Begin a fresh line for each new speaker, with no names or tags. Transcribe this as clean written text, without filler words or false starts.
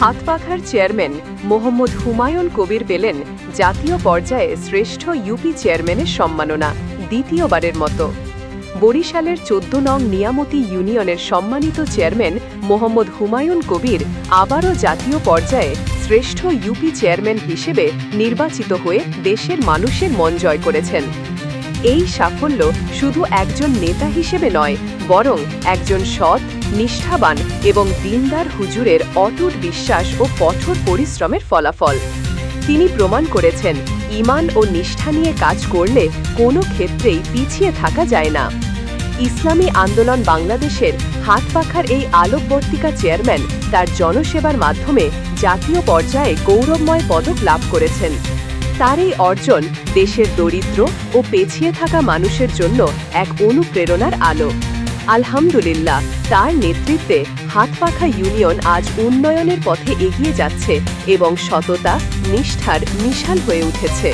হাতপাখার chairman Mohammad Humayun Kabir পেলেন জাতীয় পর্যায়ে শ্রেষ্ঠ ইউপি চেয়ারম্যানের সম্মাননা দ্বিতীয়বারের মতো। বরিশালের ১৪ নং নিয়ামতি ইউনিয়নের সম্মানিত চেয়ারম্যান মোহাম্মদ হুমায়ুন কবির আবারও জাতীয় পর্যায়ে শ্রেষ্ঠ ইউপি চেয়ারম্যান হিসেবে নির্বাচিত হয়ে দেশের মানুষের মন জয় করেছেন। এই সাফল্য শুধু একজন নেতা হিসেবে নয়, বরং একজন সৎ, নিষ্ঠাবান এবং দিনদার হুজুরের অটুট বিশ্বাস ও কঠোর পরিশ্রমের ফলাফল। তিনি প্রমাণ করেছেন, ঈমান ও নিষ্ঠা নিয়ে কাজ করলে কোনো ক্ষেত্রেই পিছিয়ে থাকা যায় না। ইসলামী আন্দোলন বাংলাদেশের হাতপাখার এই আলোকবর্তিকা চেয়ারম্যান তার জনসেবার মাধ্যমে জাতীয় পর্যায়ে গৌরবময় পদক লাভ করেছেন। তার এই অর্জন দেশের দরিদ্র ও পেছিয়ে থাকা মানুষের জন্য এক অনুপ্রেরণার আলো। আলহামদুলিল্লাহ, তার নেতৃত্বে হাতপাখা ইউনিয়ন আজ উন্নয়নের পথে এগিয়ে যাচ্ছে এবং সততা, নিষ্ঠার মিশাল হয়ে উঠেছে।